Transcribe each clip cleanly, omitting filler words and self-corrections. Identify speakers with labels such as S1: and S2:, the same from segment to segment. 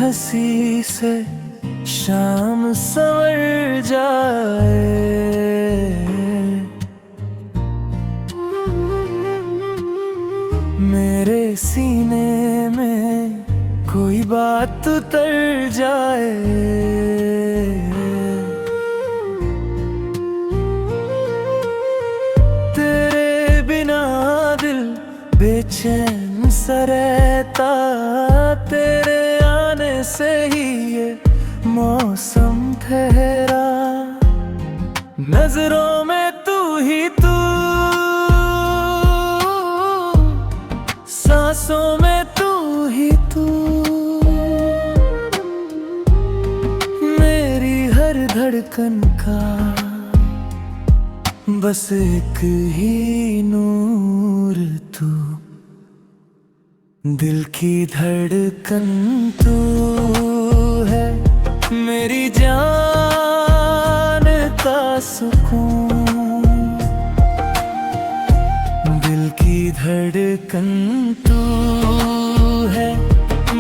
S1: हंसी से शाम संवर जाए, मेरे सीने में कोई बात उतर जाए। तेरे बिना दिल बेचैन सा रहता, तेरे आने से ही ये मौसम ठहरा। नजरों में तू ही तू, सांसों में तू ही तू, मेरी हर धड़कन का बस एक ही नूर तू, दिल की धड़कन तू है, मेरी जान का सुकून। दिल की धड़कन तू है,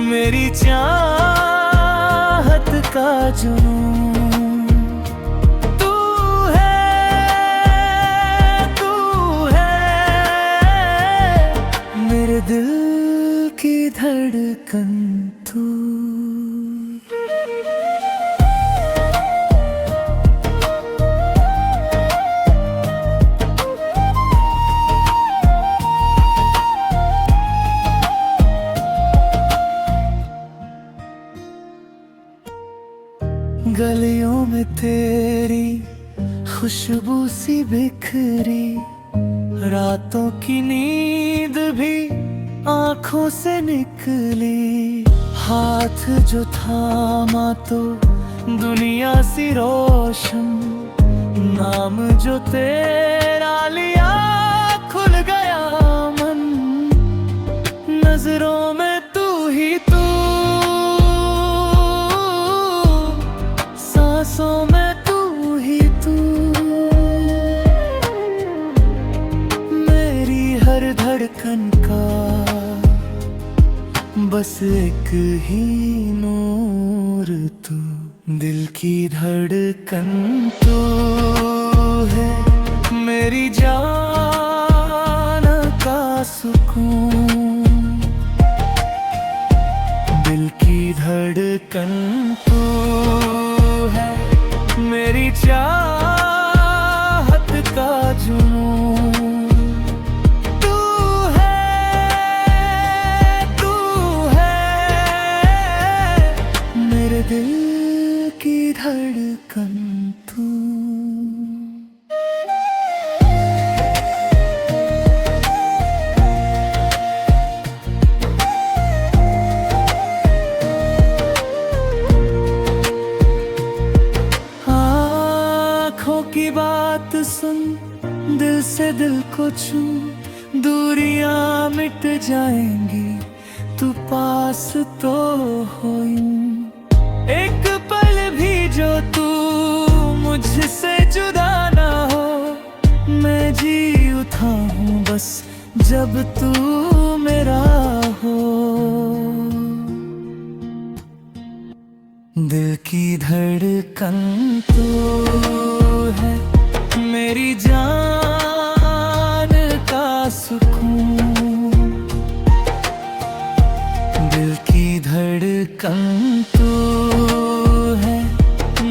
S1: मेरी चाहत का जुनून। तू है मेरे दिल की धड़कन तू। गलियों में तेरी खुशबू सी बिखरी, रातों की नींद भी आँखों से निकली। हाथ जो थामा तो दुनिया सी रोशन, नाम जो तेरा लिया खुल गया मन। नजरों में तू ही तू, सांसों में तू ही तू, मेरी हर धड़कन का बस एक ही नूर तू, दिल की धड़कन तू है, मेरी जान का सुकून। दिल की धड़कन तू है, मेरी चाहत का जुनून। तू है मेरे दिल की धड़कन तू। की बात सुन, दिल से दिल को छू, दूरियां मिट जाएंगी तू पास तो हो। एक पल भी जो तू मुझसे जुदा ना हो, मैं जी उठा हूँ बस जब तू मेरा हो। दिल की धड़कन तू है, मेरी जान का सुकून। दिल की धड़कन तू है,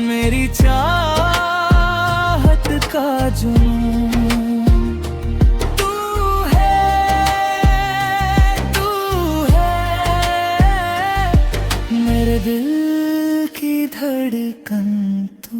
S1: मेरी चाहत का जुनून। तू है मेरे दिल की धड़कन तू।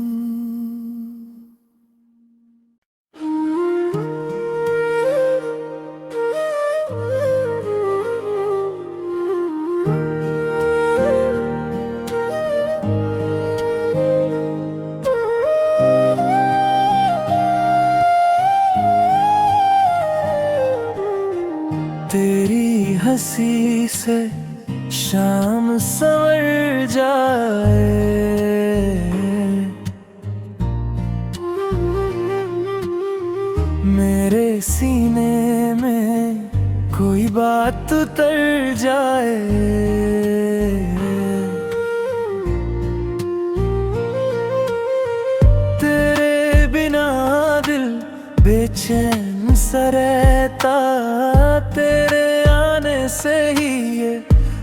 S1: तेरी हंसी से शाम संवर जाए, मेरे सीने में कोई बात उतर जाए। बेचैन सा रहता, तेरे आने से ही ये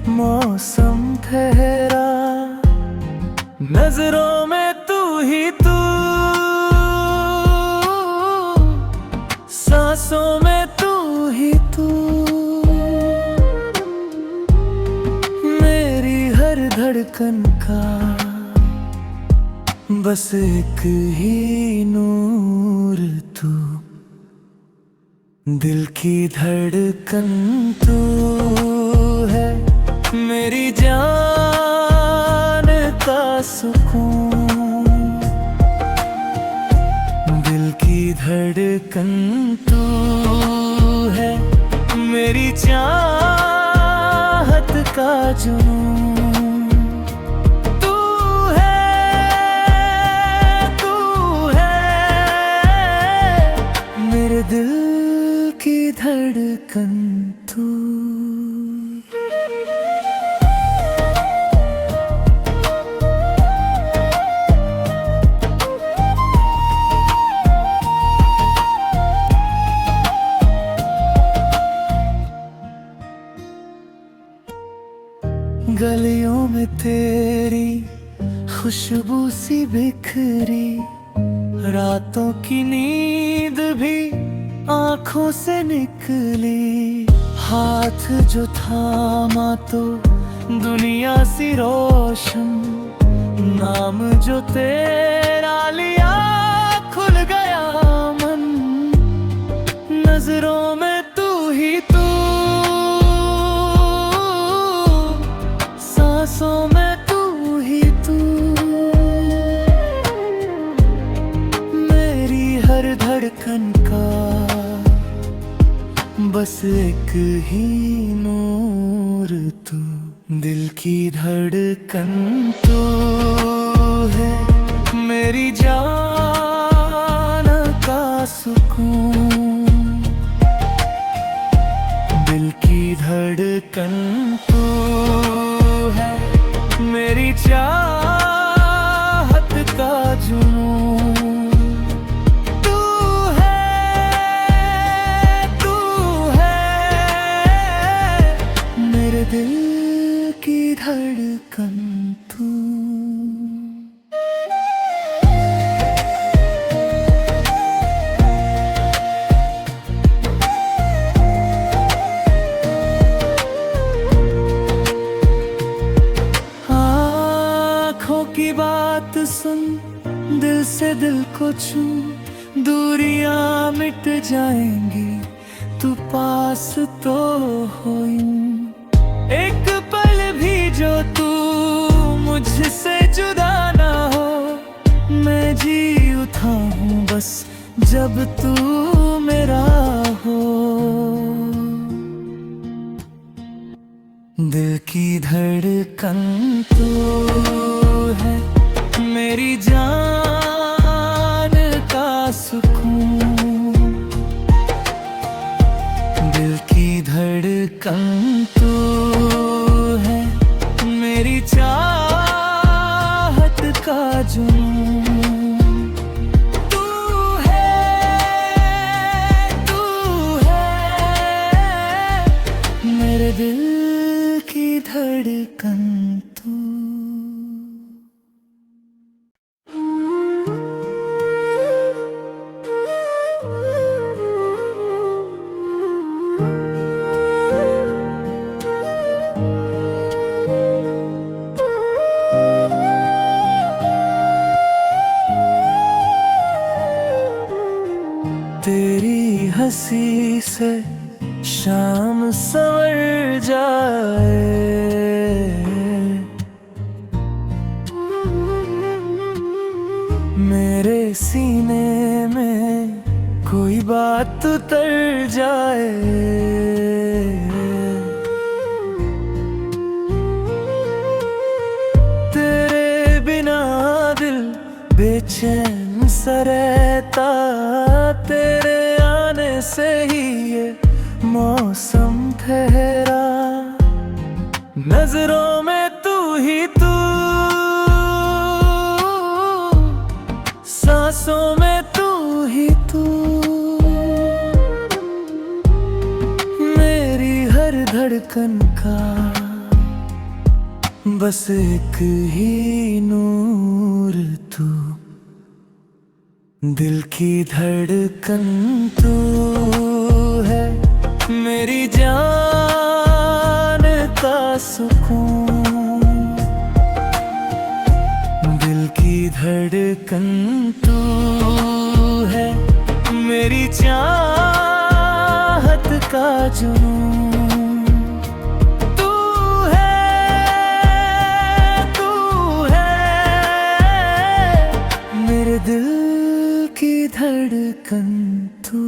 S1: मौसम ठहरा। नजरों में तू ही तू, सांसों में तू ही तू, मेरी हर धड़कन का बस एक ही नूर तू, दिल की धड़कन तू है, मेरी जान का सुकून। दिल की धड़कन तू है, मेरी चाहत का जुनून। तू है मेरे दिल की धड़कन तू। गलियों में तेरी खुशबू सी बिखरी, रातों की नींद भी आंखों से निकली। हाथ जो थामा तो दुनिया सी रोशन, नाम जो तेरा लिया खुल गया मन। नजरों में तू ही तू, सांसों में तू ही तू, मेरी हर धड़कन का बस एक ही नूर तू, दिल की धड़कन तू है, मेरी जान का सुकून। दिल की धड़कन तू है, मेरी चाहत का जुनून। दिल की धड़कन तू। आँखों की बात सुन, दिल से दिल को छू, दूरियां मिट जाएंगी, तू पास तो हो। एक पल भी जो तू मुझसे जुदा ना हो, मैं जी उठा हूँ बस जब तू मेरा हो। दिल की धड़कन तू है, मेरी जान का सुकून। दिल की धड़कन तू है, मेरी चाहत का जुनून। तू है मेरे दिल की धड़कन तू। तेरी हंसी से शाम संवर जाए, मेरे सीने में कोई बात उतर जाए। तेरे बिना दिल बेचैन सा रहता, तेरे आने से ही ये मौसम ठहरा। नजरों में तू ही तू, सांसों में तू ही तू, हर धड़कन का बस एक ही नूर तू, दिल की धड़कन तू है, मेरी जान का सुकून। दिल की धड़कन तू है, मेरी चाहत का जुनून। तू है मेरे दिल की धड़कन तू।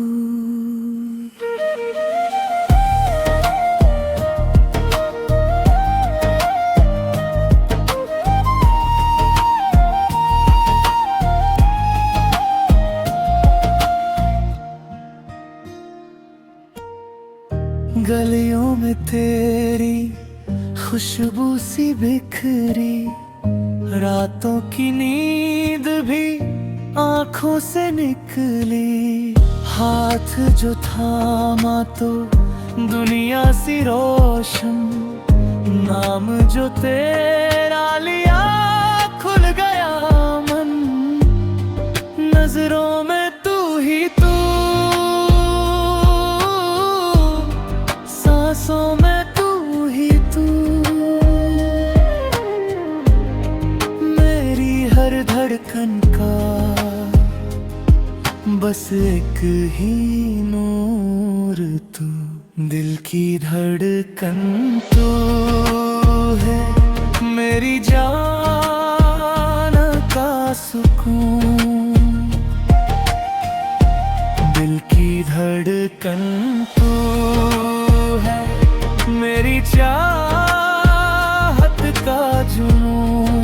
S1: गलियों में तेरी खुशबू सी बिखरी, रातों की नींद भी आंखों से निकली। हाथ जो थामा तो दुनिया सी रोशन, नाम जो तेरा लिया खुल गया मन। नजरों में तू ही तू, सांसों में तू ही तू, मेरी हर धड़कन का बस एक ही नूर तू। दिल की धड़कन तू है, मेरी जान का सुकून। दिल की धड़कन तू है, मेरी चाहत का जुनून।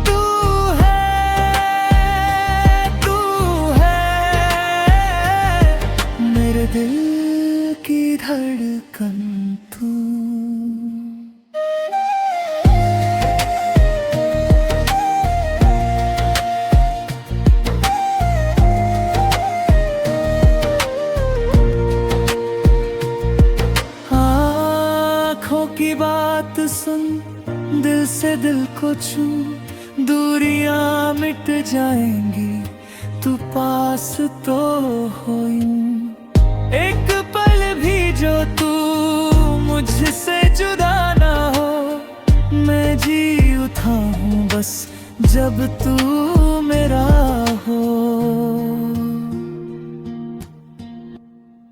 S1: तू है मेरे दिल की धड़कन तू। की बात सुन, दिल से दिल को छू, दूरियां मिट जाएंगी तू पास तो हो। एक पल भी जो तू मुझसे जुदा ना हो, मैं जी उठा हूँ बस जब तू मेरा हो।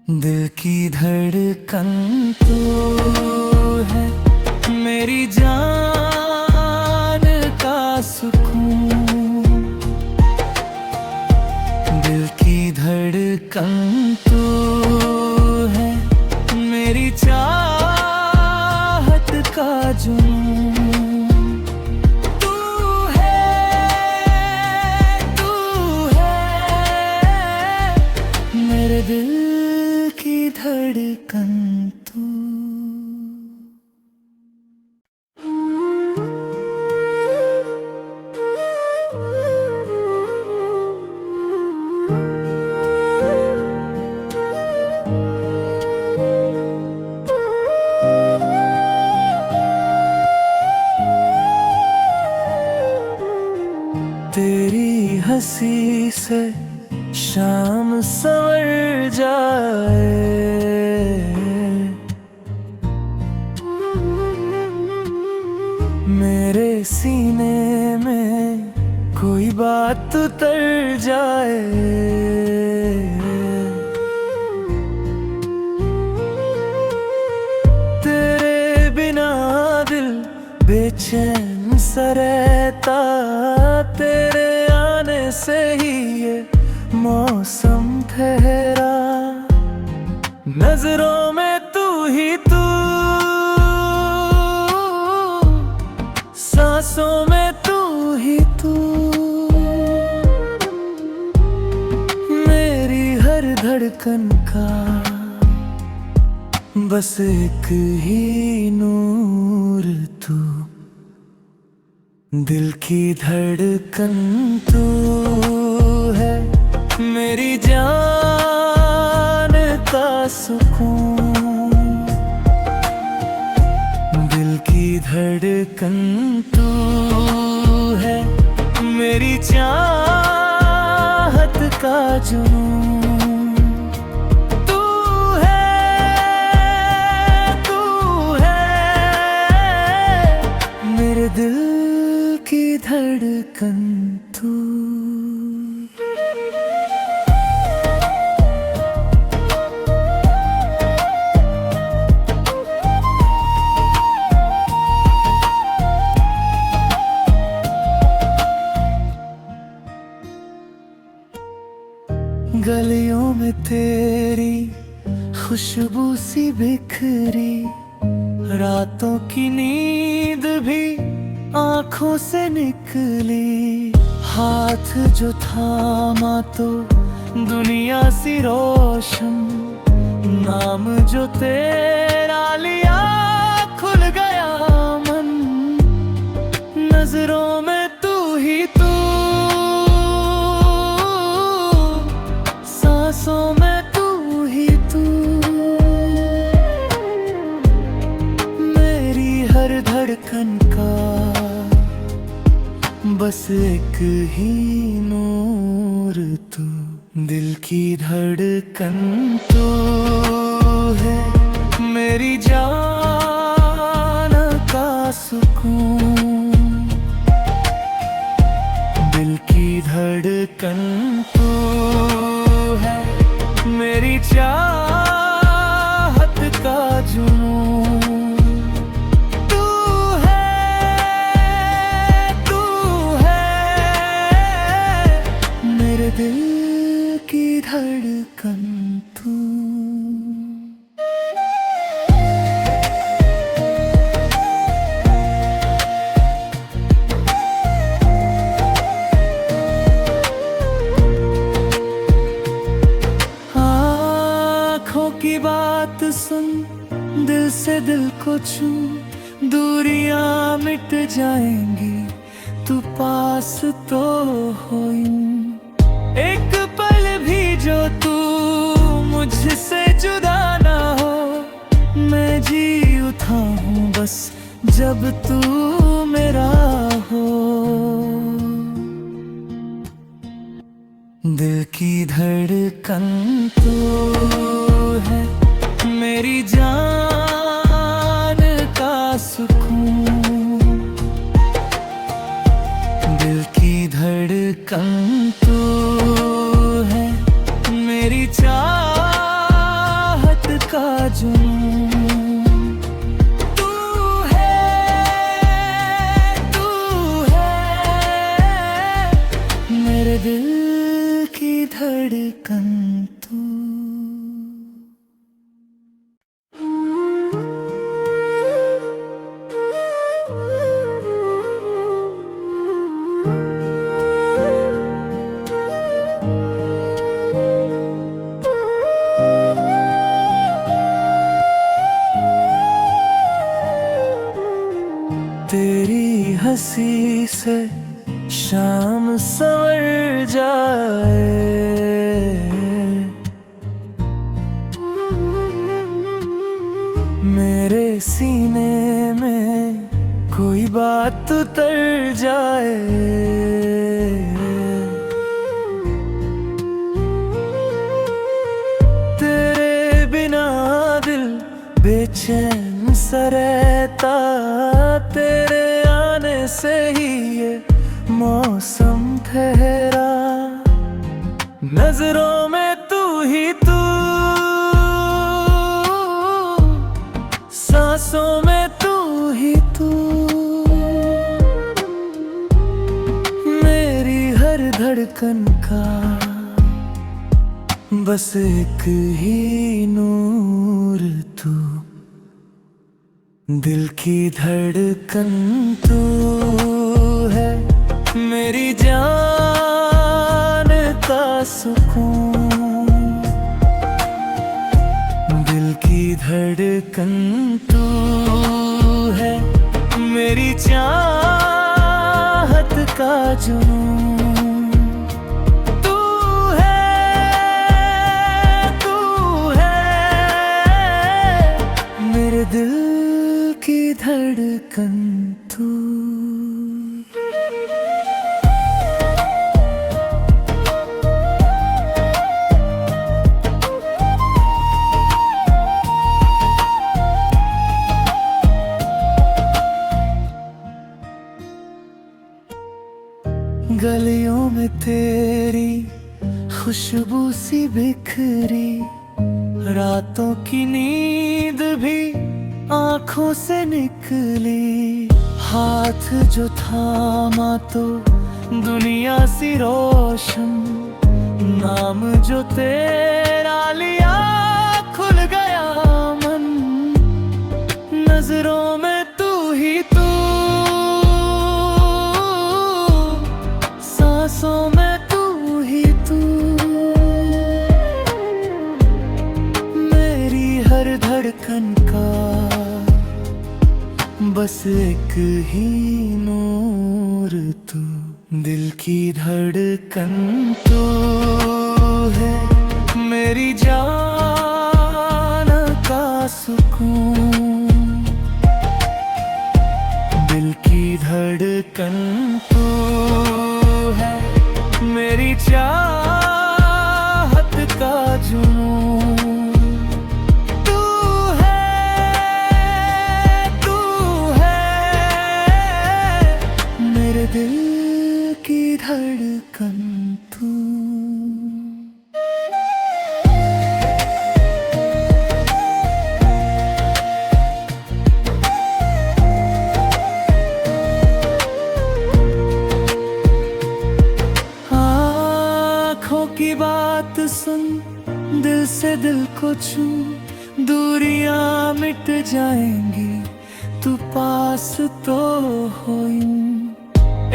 S1: दिल की धड़कन तू है, मेरी जान का सुकून। दिल की धड़कन तू है, मेरी चाहत का जुनून। तू है मेरे दिल की धड़कन तू। तेरी हंसी से शाम संवर जाए, मेरे सीने में कोई बात उतर जाए। तेरे बिना दिल बेचैन सा रहता, तेरे आने से ही ये मौसम ठहरा। नजरों में तू ही तू, सांसों में तू ही तू, मेरी हर धड़कन का बस एक ही नूर तू। दिल की धड़कन तू है, मेरी जान का सुकून। धड़कन तू है, मेरी चाहत का जुनून तू है मेरे दिल की धड़कन तू। गलियों में तेरी खुशबू सी बिखरी, रातों की नींद भी आंखों से निकली। हाथ जो थामा तो दुनिया सी रोशन, नाम जो तेरा लिया खुल गया मन। नजरों में तू ही तू, सांसों में तू ही तू, मेरी हर धड़कन का बस एक ही नूर तू। दिल की धड़कन तू है, मेरी जान का सुकून। दिल की धड़कन तू है, मेरी चाहत का जुनून तू है मेरे दिल की धड़कन तू। की बात सुन, दिल से दिल को छू, दूरियां मिट जाएंगी तू पास तो हो। एक पल भी जो तू मुझसे जुदा ना हो, मैं जी उठा हूँ बस जब तू मेरा हो। दिल की धड़कन तू है, मेरी जान का सुकून। दिल की धड़कन तू है, मेरी चाहत का जुनून तू है मेरे दिल की धड़कन तू। तेरी हंसी से शाम संवर जाए, मेरे सीने में कोई बात उतर जाए। तेरे बिना दिल बेचैन सा रहता, तेरे आने से ही ये मौसम ठहरा। नजरों में तू ही तू, सांसों में तू ही तू, मेरी हर धड़कन का बस एक ही नूर तू। दिल की धड़कन तू है, मेरी जान का सुकून। दिल की धड़कन तू है, मेरी चाहत का जुनून तू है मेरे दिल की धड़कन। तू। गलियों में तेरी खुशबू सी बिखरी, रातों की नींद भी आंखों से निकली। हाथ जो थामा तो दुनिया सी रोशन, नाम जो तेरा लिया खुल गया मन। नजरों में तू ही तू, सांसों में तू ही तू। मेरी हर धड़कन का बस एक ही नूर तू। दिल की धड़कन तू है, मेरी जान का सुकून। दिल की धड़कन तू है, मेरी चाहत का जुनून। तू है मेरे दिल की धड़कन तू। की बात सुन, दिल से दिल को छू, दूरियां मिट जाएंगी तू पास तो हो।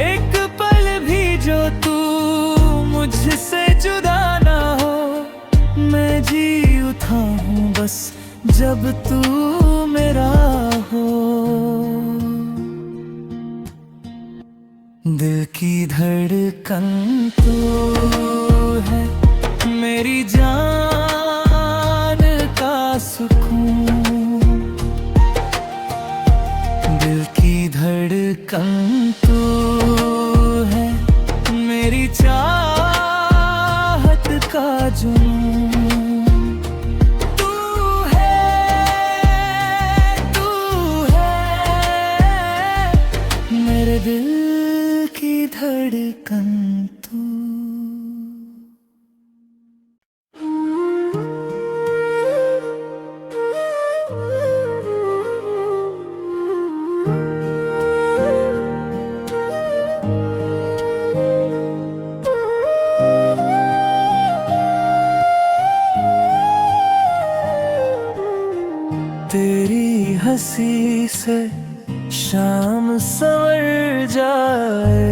S1: एक पल भी जो तू मुझसे जुदा ना हो, मैं जी उठा हूँ बस जब तू मेरा हो। दिल की धड़कन तू है, मेरी जान का सुकून। दिल की धड़कन तू है, मेरी चाहत का जुनून। तू है मेरे दिल की धड़कन तू। तेरी हंसी से शाम संवर जाए,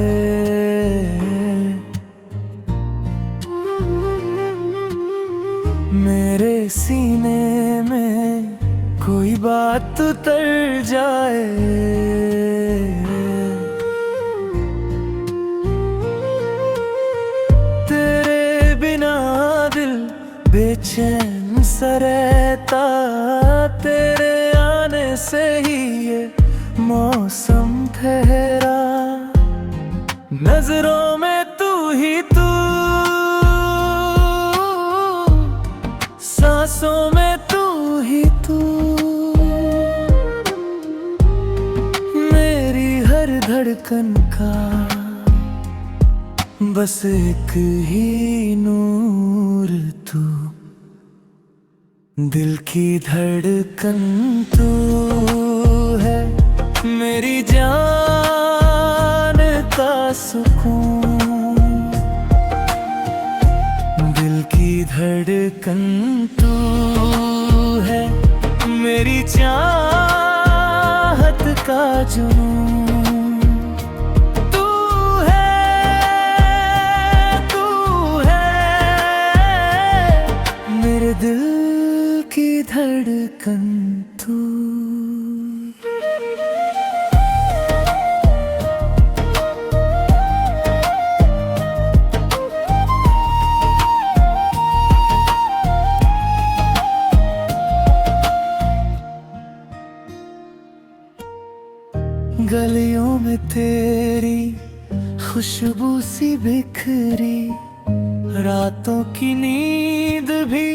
S1: मेरे सीने में कोई बात उतर जाए। तेरे बिना दिल बेचैन सा रहता, तेरे आने से ही ये मौसम ठहरा। नजरों में तू ही तू, सांसों में तू ही तू। मेरी हर धड़कन का बस एक ही नूर तू। दिल की धड़कन तू है, मेरी जान का सुकून। दिल की धड़कन तू है, मेरी चाहत का जुनून। तू है मेरे दिल की धड़कन तू। गलियों में तेरी खुशबू सी बिखरी, रातों की नींद भी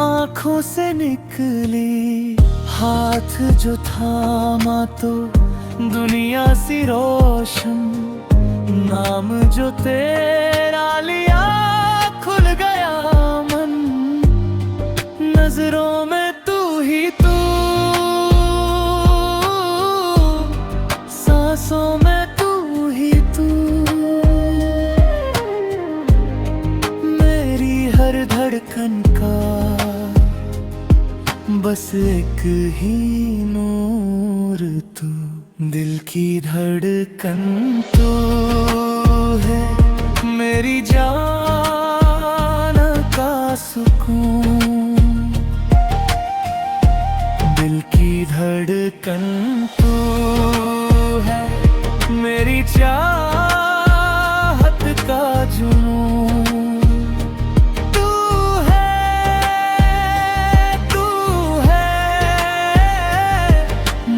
S1: आंखों से निकली। हाथ जो थामा तो दुनिया सी रोशन, नाम जो तेरा लिया खुल गया मन। नजरों में तू ही तू, सांसों में तू ही तू, मेरी हर धड़कन का बस एक ही नूर तू। दिल की धड़कन तू है, मेरी जान का सुकून। दिल की धड़कन तू है, मेरी चाहत का जुनून। तू है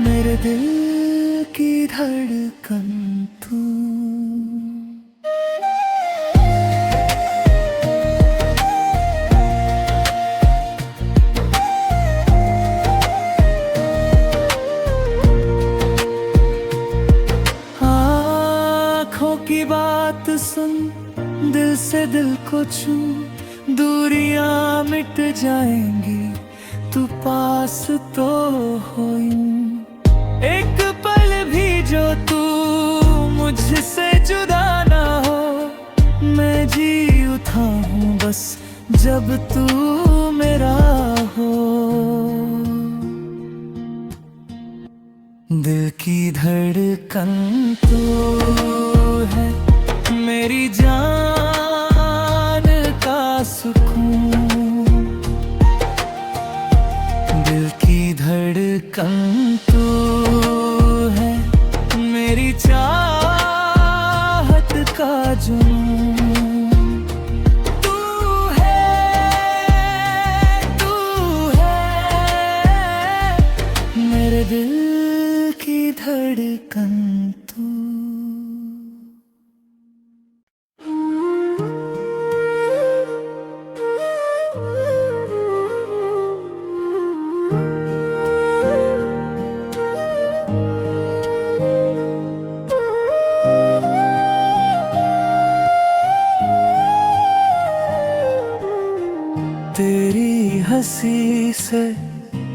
S1: मेरे दिल की धड़कन तू। आँखों की बात सुन, दिल से दिल को छू, दूरियां मिट जाएंगी तू पास तो हो। एक पल भी जो तू मुझसे जुदा ना हो, मैं जी उठा हूँ बस जब तू मेरा हो। दिल की धड़कन तू है, मेरी जान का सुकून। दिल की धड़कन तू है, मेरी चाहत का जुनून। तू है मेरे दिल की धड़कन तू। तेरी हंसी से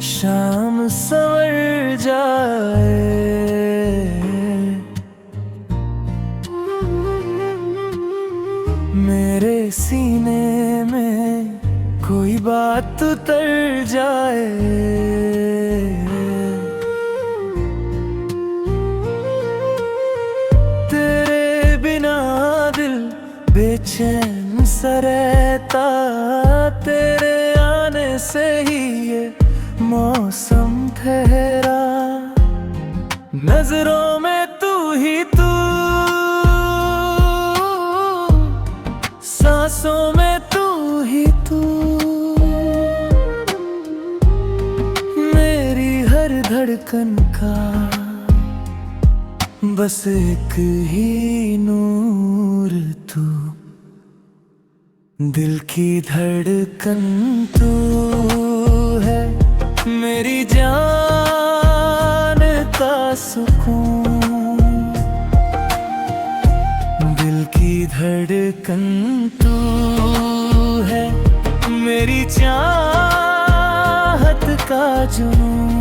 S1: शाम संवर जाए, मेरे सीने में कोई बात उतर जाए। तेरे बिना दिल बेचैन सा रहता, तेरे आने से ही ये मौसम ठहरा। नजरों में तू ही तू, सांसों में तू ही तू, मेरी हर धड़कन का बस एक ही नूर तू। दिल की धड़कन तू है, मेरी जान का सुकून। दिल की धड़कन तू है, मेरी चाहत का जुनून।